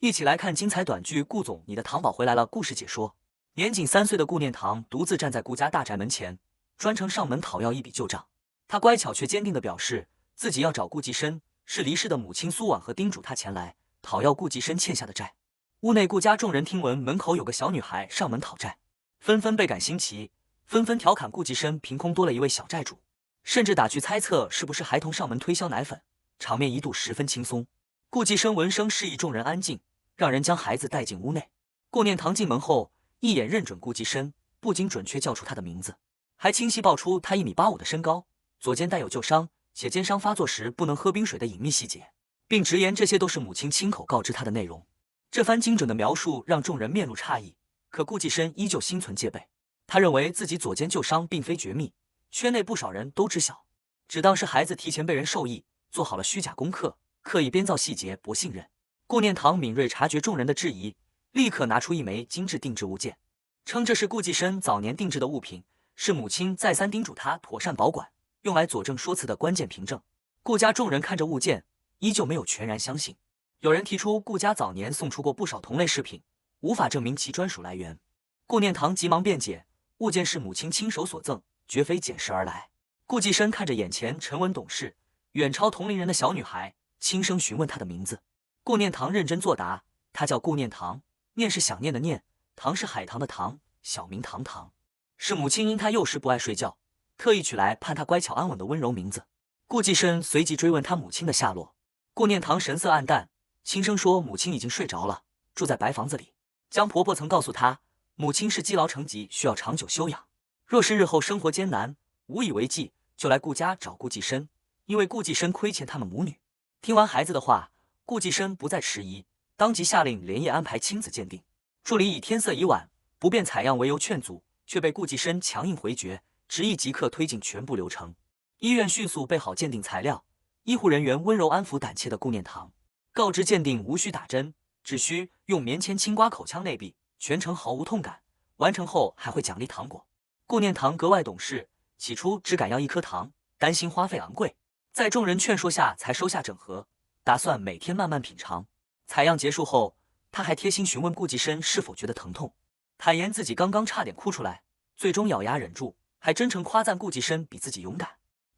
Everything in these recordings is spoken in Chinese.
一起来看精彩短剧《顾总，你的糖宝回来了》故事解说。年仅3岁的顾念堂独自站在顾家大宅门前，专程上门讨要一笔旧账。他乖巧却坚定地表示，自己要找顾继深，是离世的母亲苏婉和叮嘱他前来讨要顾继深欠下的债。屋内顾家众人听闻门口有个小女孩上门讨债，纷纷倍感新奇，纷纷调侃顾继深凭空多了一位小债主，甚至打趣猜测是不是孩童上门推销奶粉，场面一度十分轻松。顾继深闻声示意众人安静，让人将孩子带进屋内。顾念堂进门后，一眼认准顾继深，不仅准确叫出他的名字，还清晰报出他1.85米的身高，左肩带有旧伤，且肩伤发作时不能喝冰水的隐秘细节，并直言这些都是母亲亲口告知他的内容。这番精准的描述让众人面露诧异，可顾继深依旧心存戒备。他认为自己左肩旧伤并非绝密，圈内不少人都知晓，只当是孩子提前被人授意，做好了虚假功课，刻意编造细节博信任。顾念堂敏锐察觉众人的质疑，立刻拿出一枚精致定制物件，称这是顾继深早年定制的物品，是母亲再三叮嘱他妥善保管，用来佐证说辞的关键凭证。顾家众人看着物件，依旧没有全然相信。有人提出顾家早年送出过不少同类饰品，无法证明其专属来源。顾念堂急忙辩解，物件是母亲亲手所赠，绝非捡拾而来。顾继深看着眼前沉稳懂事、远超同龄人的小女孩，轻声询问她的名字。顾念堂认真作答，她叫顾念堂，念是想念的念，堂是海棠的堂，小名堂堂，是母亲因她幼时不爱睡觉，特意取来盼她乖巧安稳的温柔名字。顾继深随即追问她母亲的下落，顾念堂神色黯淡，轻声说母亲已经睡着了，住在白房子里。江婆婆曾告诉她，母亲是积劳成疾，需要长久休养，若是日后生活艰难，无以为继，就来顾家找顾继深，因为顾继深亏欠他们母女。听完孩子的话，顾继深不再迟疑，当即下令连夜安排亲子鉴定。助理以天色已晚，不便采样为由劝阻，却被顾继深强硬回绝，执意即刻推进全部流程。医院迅速备好鉴定材料，医护人员温柔安抚胆怯的顾念堂，告知鉴定无需打针，只需用棉签轻刮口腔内壁，全程毫无痛感，完成后还会奖励糖果。顾念堂格外懂事，起初只敢要1颗糖，担心花费昂贵，在众人劝说下才收下整盒，打算每天慢慢品尝。采样结束后，他还贴心询问顾继深是否觉得疼痛，坦言自己刚刚差点哭出来，最终咬牙忍住，还真诚夸赞顾继深比自己勇敢。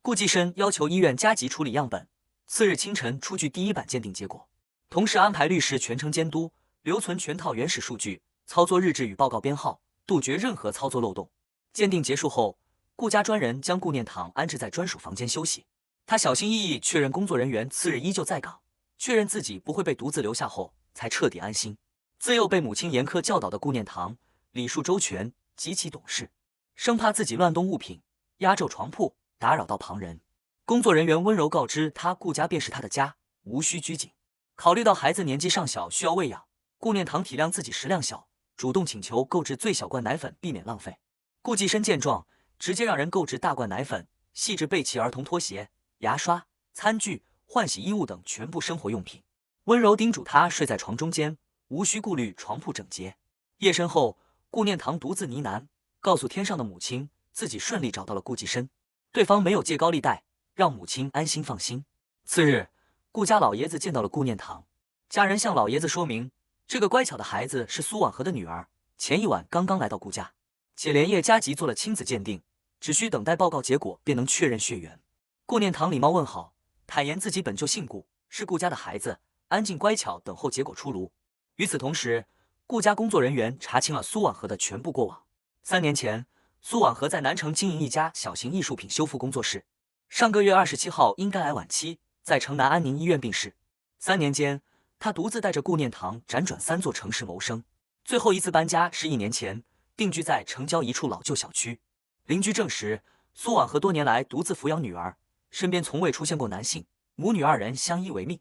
顾继深要求医院加急处理样本，次日清晨出具第1版鉴定结果，同时安排律师全程监督，留存全套原始数据、操作日志与报告编号，杜绝任何操作漏洞。鉴定结束后，顾家专人将顾念堂安置在专属房间休息。他小心翼翼确认工作人员次日依旧在岗，确认自己不会被独自留下后，才彻底安心。自幼被母亲严苛教导的顾念堂，礼数周全，极其懂事，生怕自己乱动物品，压皱床铺，打扰到旁人。工作人员温柔告知他，顾家便是他的家，无需拘谨。考虑到孩子年纪尚小，需要喂养，顾念堂体谅自己食量小，主动请求购置最小罐奶粉，避免浪费。顾继深见状，直接让人购置大罐奶粉，细致备齐儿童拖鞋、牙刷、餐具、换洗衣物等全部生活用品，温柔叮嘱他睡在床中间，无需顾虑床铺整洁。夜深后，顾念堂独自呢喃，告诉天上的母亲，自己顺利找到了顾继深，对方没有借高利贷，让母亲安心放心。次日，顾家老爷子见到了顾念堂，家人向老爷子说明，这个乖巧的孩子是苏婉和的女儿，前一晚刚刚来到顾家，且连夜加急做了亲子鉴定，只需等待报告结果便能确认血缘。顾念堂礼貌问好，坦言自己本就姓顾，是顾家的孩子，安静乖巧，等候结果出炉。与此同时，顾家工作人员查清了苏婉和的全部过往。3年前，苏婉和在南城经营一家小型艺术品修复工作室，上个月27号因肝癌晚期，在城南安宁医院病逝。3年间，他独自带着顾念堂辗转3座城市谋生，最后一次搬家是1年前，定居在城郊一处老旧小区。邻居证实，苏婉和多年来独自抚养女儿，身边从未出现过男性，母女2人相依为命。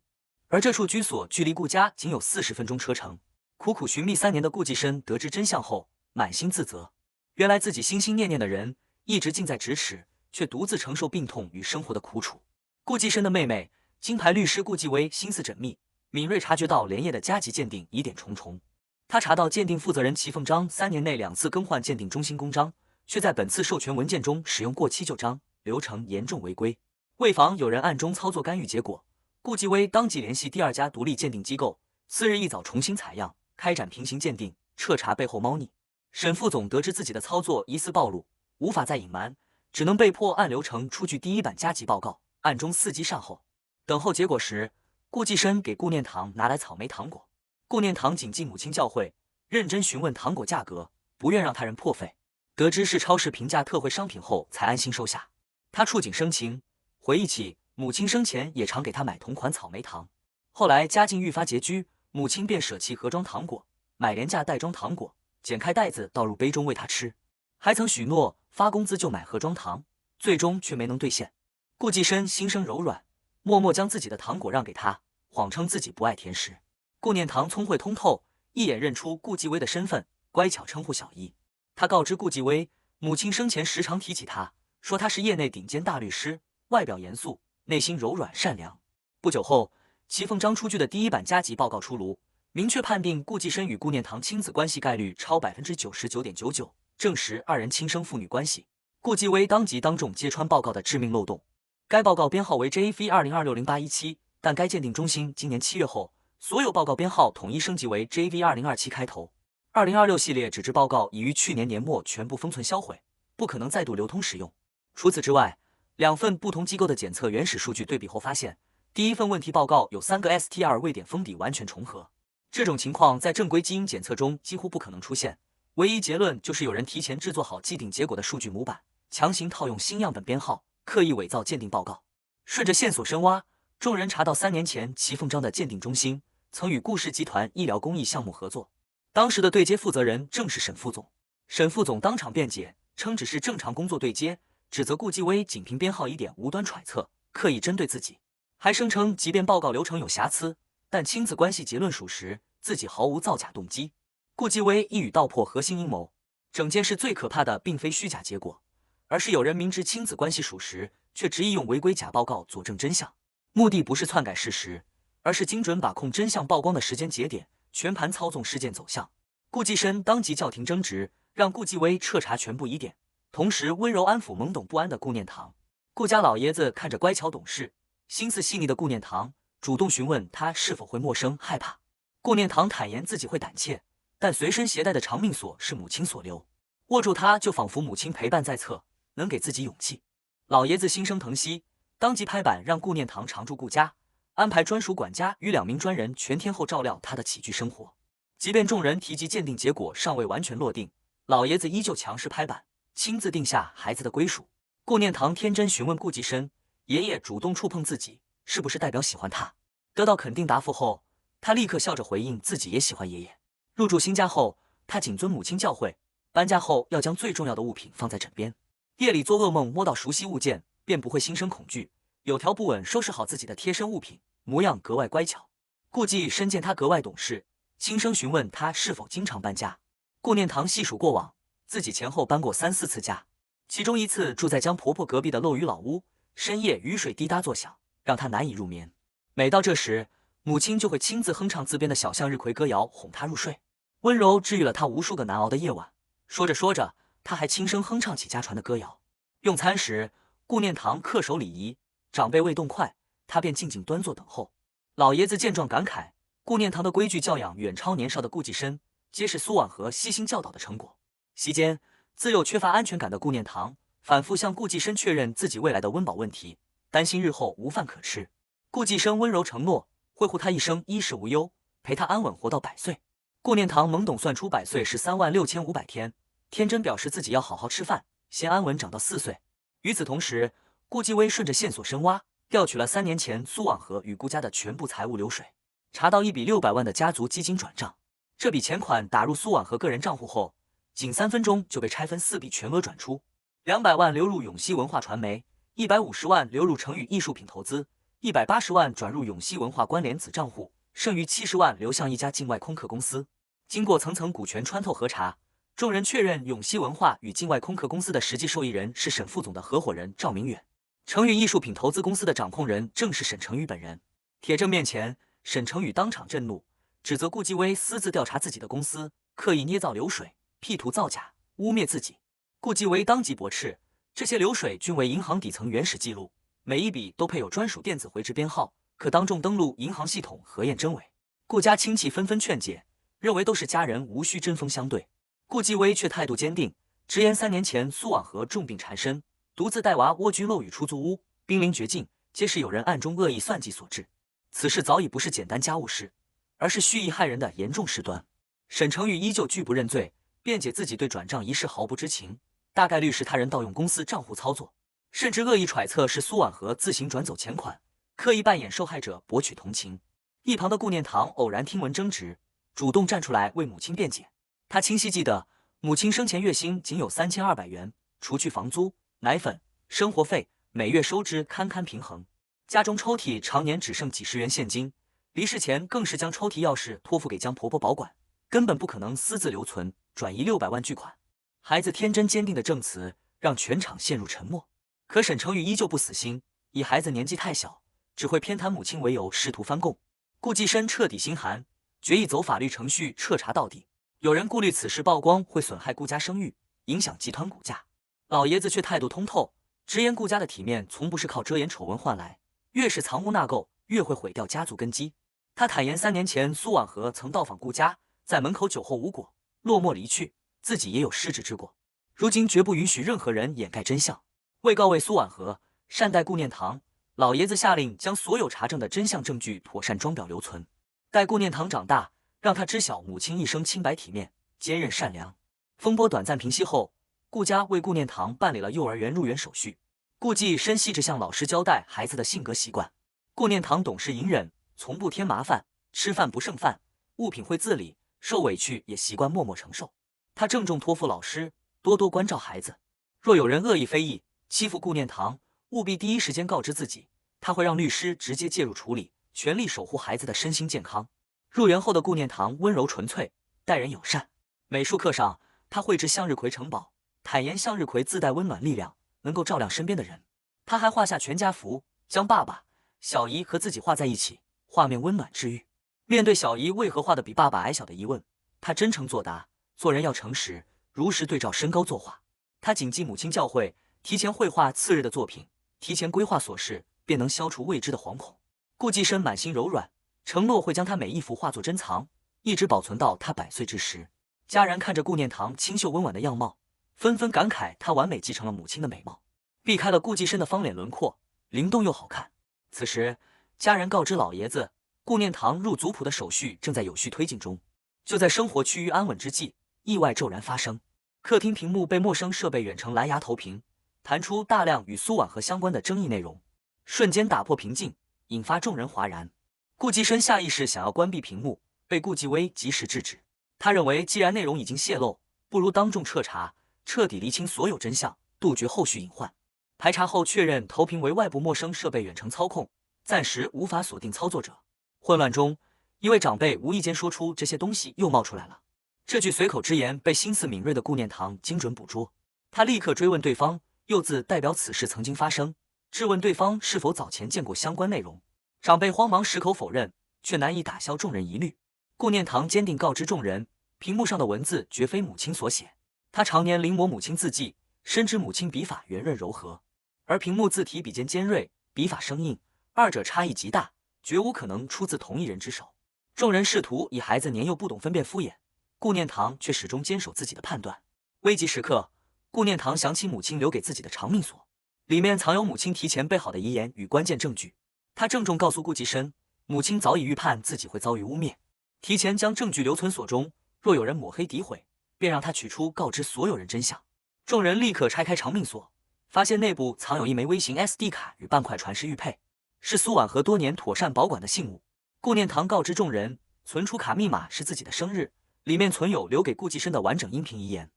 而这处居所距离顾家仅有40分钟车程。苦苦寻觅3年的顾继深得知真相后，满心自责，原来自己心心念念的人一直近在咫尺，却独自承受病痛与生活的苦楚。顾继深的妹妹金牌律师顾继薇心思缜密，敏锐察觉到连夜的加急鉴定疑点重重。他查到鉴定负责人齐凤章3年内2次更换鉴定中心公章，却在本次授权文件中使用过期旧章，流程严重违规。为防有人暗中操作干预结果，顾继薇当即联系第2家独立鉴定机构，次日一早重新采样，开展平行鉴定，彻查背后猫腻。沈副总得知自己的操作疑似暴露，无法再隐瞒，只能被迫按流程出具第一版加急报告，暗中伺机善后。等候结果时，顾继深给顾念堂拿来草莓糖果。顾念堂谨记母亲教诲，认真询问糖果价格，不愿让他人破费。得知是超市平价特惠商品后，才安心收下。他触景生情，回忆起母亲生前也常给他买同款草莓糖。后来家境愈发拮据，母亲便舍弃盒装糖果，买廉价袋装糖果，剪开袋子倒入杯中喂他吃，还曾许诺发工资就买盒装糖，最终却没能兑现。顾继深心生柔软，默默将自己的糖果让给他，谎称自己不爱甜食。顾念堂聪慧通透，一眼认出顾继威的身份，乖巧称呼小姨。他告知顾继威，母亲生前时常提起他，说他是业内顶尖大律师，外表严肃，内心柔软善良。不久后，齐凤章出具的第一版加急报告出炉，明确判定顾继深与顾念堂亲子关系概率超 99.99%， 证实二人亲生父女关系。顾继威当即当众揭穿报告的致命漏洞。该报告编号为 JV20260817，但该鉴定中心今年7月后，所有报告编号统一升级为 JV2027开头。2026系列纸质报告已于去年年末全部封存销毁，不可能再度流通使用。除此之外，两份不同机构的检测原始数据对比后发现，第一份问题报告有3个 STR 位点封底完全重合。这种情况在正规基因检测中几乎不可能出现，唯一结论就是有人提前制作好既定结果的数据模板，强行套用新样本编号，刻意伪造鉴定报告。顺着线索深挖，众人查到3年前齐凤章的鉴定中心曾与顾氏集团医疗公益项目合作，当时的对接负责人正是沈副总。沈副总当场辩解，称只是正常工作对接，指责顾继威仅凭编号疑点无端揣测，刻意针对自己，还声称即便报告流程有瑕疵，但亲子关系结论属实，自己毫无造假动机。顾继威一语道破核心阴谋。整件事最可怕的并非虚假结果，而是有人明知亲子关系属实，却执意用违规假报告佐证真相，目的不是篡改事实，而是精准把控真相曝光的时间节点，全盘操纵事件走向。顾继深当即叫停争执，让顾继威彻查全部疑点，同时温柔安抚懵懂不安的顾念堂。顾家老爷子看着乖巧懂事、心思细腻的顾念堂，主动询问他是否会陌生害怕。顾念堂坦言自己会胆怯，但随身携带的长命锁是母亲所留，握住它就仿佛母亲陪伴在侧，能给自己勇气。老爷子心生疼惜，当即拍板让顾念堂常住顾家，安排专属管家与2名专人全天候照料他的起居生活。即便众人提及鉴定结果尚未完全落定，老爷子依旧强势拍板，亲自定下孩子的归属。顾念堂天真询问顾继深，爷爷主动触碰自己，是不是代表喜欢他？得到肯定答复后，他立刻笑着回应自己也喜欢爷爷。入住新家后，他谨遵母亲教诲，搬家后要将最重要的物品放在枕边，夜里做噩梦摸到熟悉物件，便不会心生恐惧，有条不紊收拾好自己的贴身物品，模样格外乖巧。顾继深见他格外懂事，轻声询问他是否经常搬家。顾念堂细数过往，自己前后搬过3、4次家，其中一次住在江婆婆隔壁的漏雨老屋，深夜雨水滴答作响，让他难以入眠。每到这时，母亲就会亲自哼唱自编的小向日葵歌谣哄他入睡，温柔治愈了他无数个难熬的夜晚。说着说着，他还轻声哼唱起家传的歌谣。用餐时，顾念堂恪守礼仪，长辈未动筷，他便静静端坐等候。老爷子见状感慨，顾念堂的规矩教养远超年少的顾继深，皆是苏婉和悉心教导的成果。席间，自幼缺乏安全感的顾念堂反复向顾继深确认自己未来的温饱问题，担心日后无饭可吃。顾继深温柔承诺会护他一生衣食无忧，陪他安稳活到100岁。顾念堂懵懂算出100岁是36500天，天真表示自己要好好吃饭，先安稳长到4岁。与此同时，顾继威顺着线索深挖，调取了3年前苏婉和与顾家的全部财务流水，查到一笔600万的家族基金转账。这笔钱款打入苏婉和个人账户后，仅3分钟就被拆分4笔全额转出，200万流入永熙文化传媒，150万流入成宇艺术品投资，180万转入永熙文化关联子账户，剩余70万流向一家境外空客公司。经过层层股权穿透核查，众人确认永熙文化与境外空客公司的实际受益人是沈副总的合伙人赵明远，成宇艺术品投资公司的掌控人正是沈成宇本人。铁证面前，沈成宇当场震怒，指责顾继威私自调查自己的公司，刻意捏造流水，P图造假，污蔑自己。顾继威当即驳斥，这些流水均为银行底层原始记录，每一笔都配有专属电子回执编号，可当众登录银行系统核验真伪。顾家亲戚纷纷劝解，认为都是家人，无需针锋相对。顾继威却态度坚定，直言3年前苏婉和重病缠身，独自带娃蜗居漏雨出租屋，濒临绝境，皆是有人暗中恶意算计所致。此事早已不是简单家务事，而是蓄意害人的严重事端。沈成宇依旧拒不认罪，辩解自己对转账一事毫不知情，大概率是他人盗用公司账户操作，甚至恶意揣测是苏婉和自行转走钱款，刻意扮演受害者博取同情。一旁的顾念堂偶然听闻争执，主动站出来为母亲辩解。他清晰记得，母亲生前月薪仅有3200元，除去房租、奶粉、生活费，每月收支堪堪平衡。家中抽屉常年只剩几十元现金，离世前更是将抽屉钥匙托付给江婆婆保管，根本不可能私自留存转移600万巨款。孩子天真坚定的证词让全场陷入沉默。可沈成宇依旧不死心，以孩子年纪太小，只会偏袒母亲为由试图翻供。顾继深彻底心寒，决意走法律程序彻查到底。有人顾虑此事曝光会损害顾家声誉，影响集团股价，老爷子却态度通透，直言顾家的体面从不是靠遮掩丑闻换来，越是藏污纳垢，越会毁掉家族根基。他坦言3年前苏婉和曾到访顾家，在门口酒后无果，落寞离去，自己也有失职之过，如今绝不允许任何人掩盖真相。为告慰苏婉和，善待顾念堂，老爷子下令将所有查证的真相证据妥善装裱留存，待顾念堂长大，让他知晓母亲一生清白体面、坚韧善良。风波短暂平息后，顾家为顾念堂办理了幼儿园入园手续。顾继深细致向老师交代孩子的性格习惯。顾念堂懂事隐忍，从不添麻烦，吃饭不剩饭，物品会自理，受委屈也习惯默默承受。他郑重托付老师多多关照孩子，若有人恶意非议欺负顾念堂，务必第一时间告知自己，他会让律师直接介入处理，全力守护孩子的身心健康。入园后的顾念堂温柔纯粹，待人友善。美术课上，他绘制向日葵城堡，坦言向日葵自带温暖力量，能够照亮身边的人。他还画下全家福，将爸爸、小姨和自己画在一起，画面温暖治愈。面对小姨为何画得比爸爸矮小的疑问，他真诚作答：做人要诚实，如实对照身高作画。他谨记母亲教诲，提前绘画次日的作品，提前规划所事，便能消除未知的惶恐。顾继深满心柔软，承诺会将他每一幅画作珍藏，一直保存到他100岁之时。家人看着顾念堂清秀温婉的样貌，纷纷感慨他完美继承了母亲的美貌，避开了顾继深的方脸轮廓，灵动又好看。此时，家人告知老爷子，顾念堂入族谱的手续正在有序推进中。就在生活趋于安稳之际，意外骤然发生。客厅屏幕被陌生设备远程蓝牙投屏，弹出大量与苏婉和相关的争议内容，瞬间打破平静，引发众人哗然。顾继深下意识想要关闭屏幕，被顾继威及时制止。他认为，既然内容已经泄露，不如当众彻查，彻底厘清所有真相，杜绝后续隐患。排查后确认投屏为外部陌生设备远程操控，暂时无法锁定操作者。混乱中，一位长辈无意间说出这些东西又冒出来了。这句随口之言被心思敏锐的顾念堂精准捕捉，他立刻追问对方，又自代表此事曾经发生，质问对方是否早前见过相关内容。长辈慌忙矢口否认，却难以打消众人疑虑。顾念堂坚定告知众人，屏幕上的文字绝非母亲所写，他常年临摹母亲字迹，深知母亲笔法圆润柔和，而屏幕字体笔尖尖锐，笔法生硬，二者差异极大，绝无可能出自同一人之手。众人试图以孩子年幼不懂分辨敷衍，顾念堂却始终坚守自己的判断。危急时刻，顾念堂想起母亲留给自己的长命锁，里面藏有母亲提前备好的遗言与关键证据。他郑重告诉顾继深，母亲早已预判自己会遭遇污蔑，提前将证据留存锁中，若有人抹黑诋毁，便让他取出告知所有人真相。众人立刻拆开长命锁，发现内部藏有一枚微型 SD 卡与半块传世玉佩，是苏婉和多年妥善保管的信物。顾念堂告知众人，存储卡密码是自己的生日，里面存有留给顾继深的完整音频遗言。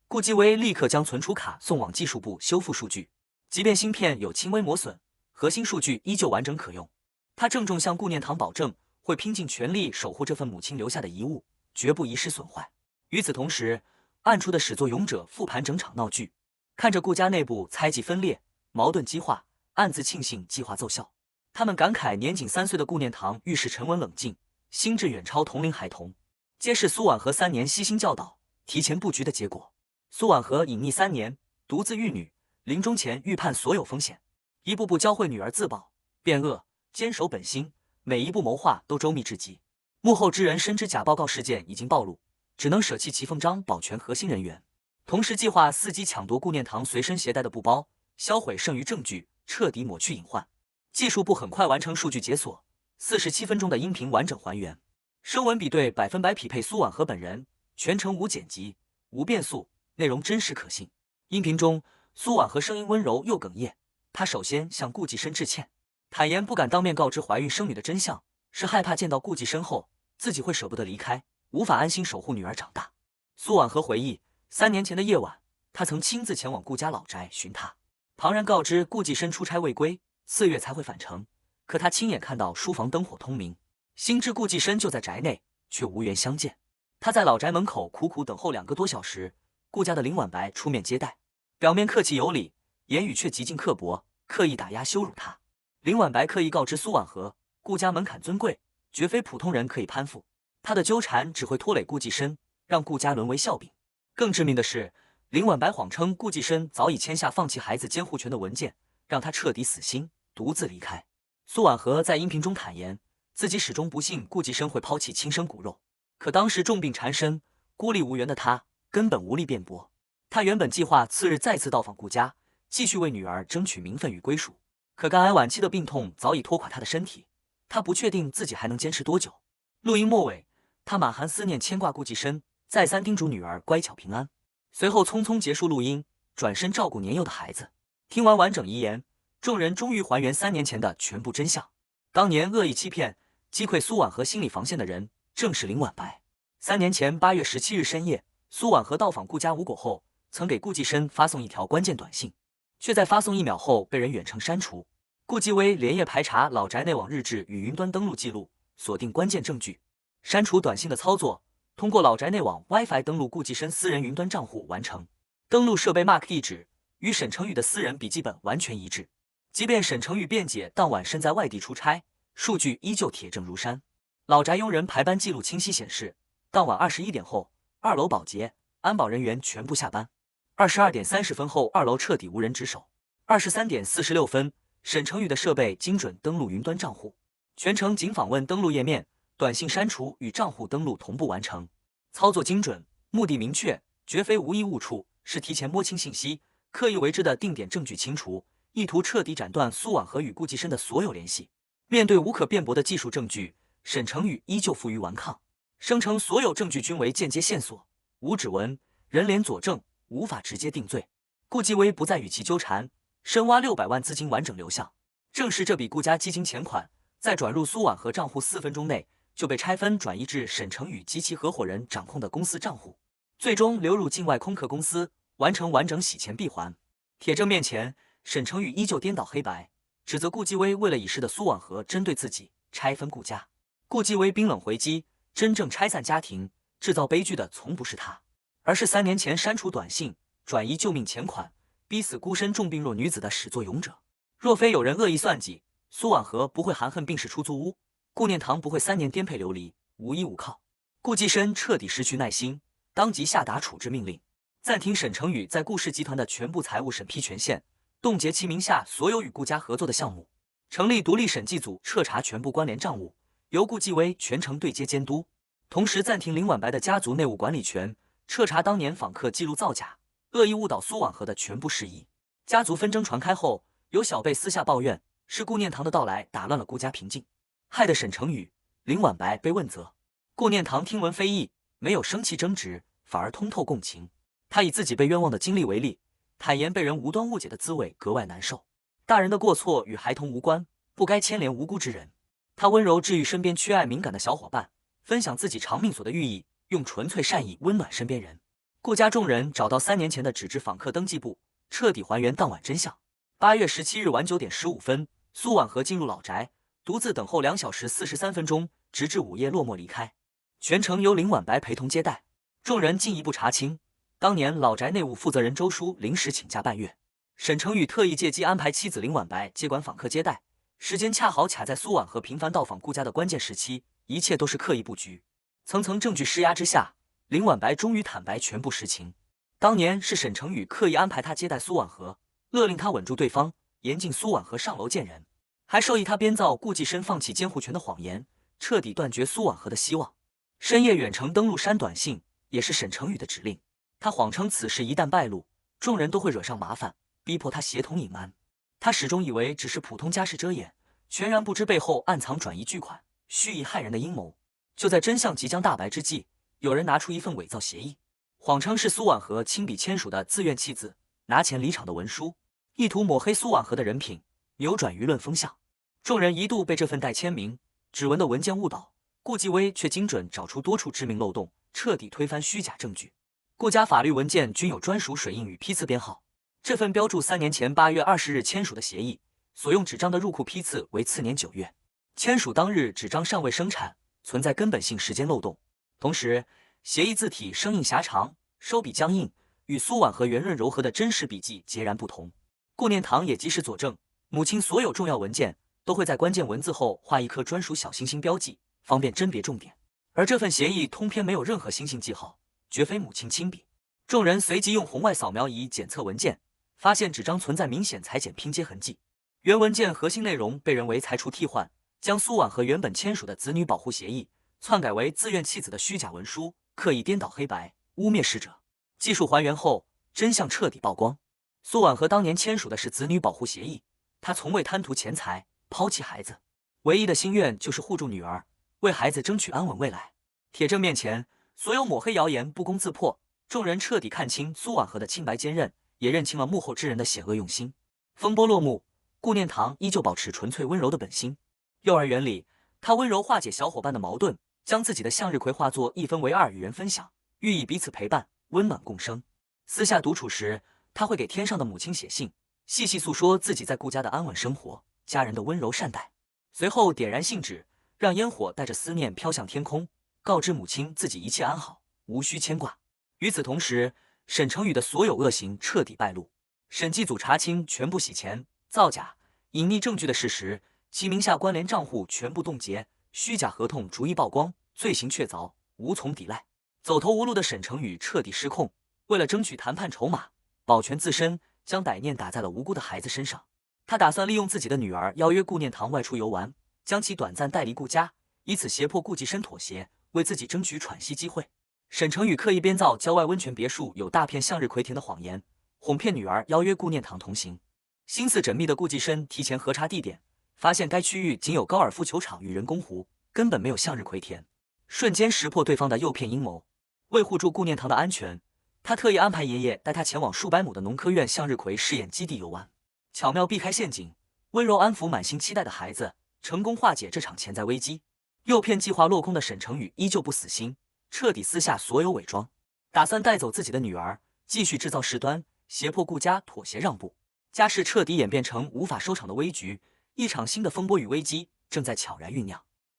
顾继威立刻将存储卡送往技术部修复数据，即便芯片有轻微磨损，核心数据依旧完整可用。他郑重向顾念堂保证，会拼尽全力守护这份母亲留下的遗物，绝不遗失损坏。与此同时，暗处的始作俑者复盘整场闹剧，看着顾家内部猜忌分裂、矛盾激化，暗自庆幸计划奏效。他们感慨年仅3岁的顾念堂遇事沉稳冷静，心智远超同龄孩童，皆是苏婉和3年悉心教导、提前布局的结果。苏婉和隐匿3年，独自育女，临终前预判所有风险，一步步教会女儿自保、变恶，坚守本心，每一步谋划都周密至极。幕后之人深知假报告事件已经暴露，只能舍弃其奉章保全核心人员，同时计划伺机抢夺顾念堂随身携带的布包，销毁剩余证据，彻底抹去隐患。技术部很快完成数据解锁，47分钟的音频完整还原，声纹比对100%匹配苏婉和本人，全程无剪辑、无变速，内容真实可信。音频中，苏婉和声音温柔又哽咽，她首先向顾继深致歉，坦言不敢当面告知怀孕生女的真相，是害怕见到顾继深后自己会舍不得离开，无法安心守护女儿长大。苏婉和回忆，3年前的夜晚，她曾亲自前往顾家老宅寻他，旁人告知顾继深出差未归，4月才会返程，可他亲眼看到书房灯火通明，心知顾继深就在宅内，却无缘相见。他在老宅门口苦苦等候2个多小时，顾家的林婉白出面接待，表面客气有礼，言语却极尽刻薄，刻意打压羞辱他。林婉白刻意告知苏婉和，顾家门槛尊贵，绝非普通人可以攀附，他的纠缠只会拖累顾继深，让顾家沦为笑柄。更致命的是，林婉白谎称顾继深早已签下放弃孩子监护权的文件，让他彻底死心，独自离开。苏婉和在音频中坦言，自己始终不信顾继深会抛弃亲生骨肉，可当时重病缠身，孤立无援的他根本无力辩驳。他原本计划次日再次到访顾家，继续为女儿争取名分与归属，可肝癌晚期的病痛早已拖垮他的身体，他不确定自己还能坚持多久。录音末尾，他满含思念牵挂顾继深，再三叮嘱女儿乖巧平安，随后匆匆结束录音，转身照顾年幼的孩子。听完完整遗言，众人终于还原3年前的全部真相。当年恶意欺骗、击溃苏婉和心理防线的人，正是林婉白。3年前8月17日深夜，苏婉和到访顾家无果后，曾给顾继深发送一条关键短信，却在发送1秒后被人远程删除。顾继威连夜排查老宅内网日志与云端登录记录，锁定关键证据。删除短信的操作，通过老宅内网 WiFi 登录顾继深私人云端账户完成。登录设备 MAC 地址与沈成宇的私人笔记本完全一致，即便沈成宇辩解当晚身在外地出差，数据依旧铁证如山。老宅佣人排班记录清晰显示，当晚21点后，2楼保洁、安保人员全部下班。22点30分后，2楼彻底无人值守。23点46分，沈成宇的设备精准登录云端账户，全程仅访问登录页面，短信删除与账户登录同步完成，操作精准，目的明确，绝非无意误触，是提前摸清信息，刻意为之的定点证据清除，意图彻底斩断苏婉和与顾继深的所有联系。面对无可辩驳的技术证据，沈成宇依旧负隅顽抗，声称所有证据均为间接线索，无指纹、人脸佐证，无法直接定罪。顾继威不再与其纠缠，深挖600万资金完整流向。正是这笔顾家基金钱款，在转入苏婉和账户4分钟内就被拆分转移至沈成宇及其合伙人掌控的公司账户，最终流入境外空壳公司，完成完整洗钱闭环。铁证面前，沈成宇依旧颠倒黑白，指责顾继威为了已逝的苏婉和针对自己拆分顾家。顾继威冰冷回击，真正拆散家庭、制造悲剧的从不是他，而是3年前删除短信、转移救命钱款、逼死孤身重病弱女子的始作俑者。若非有人恶意算计，苏婉和不会含恨病逝出租屋，顾念堂不会3年颠沛流离，无依无靠。顾继深彻底失去耐心，当即下达处置命令，暂停沈成宇在顾氏集团的全部财务审批权限，冻结其名下所有与顾家合作的项目，成立独立审计组彻查全部关联账务，由顾继威全程对接监督，同时暂停林婉白的家族内务管理权，彻查当年访客记录造假、恶意误导苏婉和的全部事宜。家族纷争传开后，有小辈私下抱怨，是顾念堂的到来打乱了顾家平静，害得沈成宇、林婉白被问责。顾念堂听闻非议，没有生气争执，反而通透共情。他以自己被冤枉的经历为例，坦言被人无端误解的滋味格外难受。大人的过错与孩童无关，不该牵连无辜之人。他温柔治愈身边缺爱敏感的小伙伴，分享自己长命锁的寓意，用纯粹善意温暖身边人。顾家众人找到3年前的纸质访客登记簿，彻底还原当晚真相。8月17日晚9点15分，苏婉和进入老宅，独自等候2小时43分钟，直至午夜落寞离开。全程由林婉白陪同接待。众人进一步查清，当年老宅内务负责人周叔临时请假半月，沈成宇特意借机安排妻子林婉白接管访客接待，时间恰好卡在苏婉和频繁到访顾家的关键时期，一切都是刻意布局。层层证据施压之下，林婉白终于坦白全部实情。当年是沈成宇刻意安排他接待苏婉和，勒令他稳住对方，严禁苏婉和上楼见人，还授意他编造顾继深放弃监护权的谎言，彻底断绝苏婉和的希望。深夜远程登陆删短信，也是沈成宇的指令。他谎称此事一旦败露，众人都会惹上麻烦，逼迫他协同隐瞒。他始终以为只是普通家事遮掩，全然不知背后暗藏转移巨款、蓄意害人的阴谋。就在真相即将大白之际，有人拿出一份伪造协议，谎称是苏婉和亲笔签署的自愿弃子、拿钱离场的文书，意图抹黑苏婉和的人品，扭转舆论风向。众人一度被这份带签名、指纹的文件误导，顾继威却精准找出多处致命漏洞，彻底推翻虚假证据。顾家法律文件均有专属水印与批次编号。这份标注3年前8月20日签署的协议，所用纸张的入库批次为次年9月，签署当日纸张尚未生产，存在根本性时间漏洞。同时，协议字体生硬狭长，收笔僵硬，与苏婉和圆润柔和的真实笔迹截然不同。顾念堂也及时佐证，母亲所有重要文件都会在关键文字后画一颗专属小星星标记，方便甄别重点。而这份协议通篇没有任何星星记号，绝非母亲亲笔。众人随即用红外扫描仪检测文件，发现纸张存在明显裁剪拼接痕迹。原文件核心内容被人为裁除替换，将苏婉和原本签署的子女保护协议篡改为自愿弃子的虚假文书，刻意颠倒黑白，污蔑逝者。技术还原后，真相彻底曝光。苏婉和当年签署的是子女保护协议，她从未贪图钱财，抛弃孩子，唯一的心愿就是护住女儿，为孩子争取安稳未来。铁证面前，所有抹黑谣言不攻自破，众人彻底看清苏婉和的清白坚韧，也认清了幕后之人的险恶用心。风波落幕，顾念堂依旧保持纯粹温柔的本心。幼儿园里，他温柔化解小伙伴的矛盾，将自己的向日葵化作1分为2与人分享，寓意彼此陪伴，温暖共生。私下独处时，他会给天上的母亲写信，细细诉说自己在顾家的安稳生活，家人的温柔善待。随后点燃信纸，让烟火带着思念飘向天空，告知母亲自己一切安好，无需牵挂。与此同时，沈成宇的所有恶行彻底败露，审计组查清全部洗钱、造假、隐匿证据的事实，其名下关联账户全部冻结，虚假合同逐一曝光，罪行确凿，无从抵赖。走投无路的沈成宇彻底失控，为了争取谈判筹码，保全自身，将歹念打在了无辜的孩子身上。他打算利用自己的女儿邀约顾念堂外出游玩，将其短暂带离顾家，以此胁迫顾继深妥协，为自己争取喘息机会。沈成宇刻意编造郊外温泉别墅有大片向日葵田的谎言，哄骗女儿邀约顾念堂同行。心思缜密的顾继深提前核查地点，发现该区域仅有高尔夫球场与人工湖，根本没有向日葵田，瞬间识破对方的诱骗阴谋。为护住顾念堂的安全，他特意安排爷爷带他前往数百亩的农科院向日葵试验基地游玩，巧妙避开陷阱，温柔安抚满心期待的孩子，成功化解这场潜在危机。诱骗计划落空的沈成宇依旧不死心，彻底撕下所有伪装，打算带走自己的女儿，继续制造事端，胁迫顾家妥协让步。家事彻底演变成无法收场的危局，一场新的风波与危机正在悄然酝酿。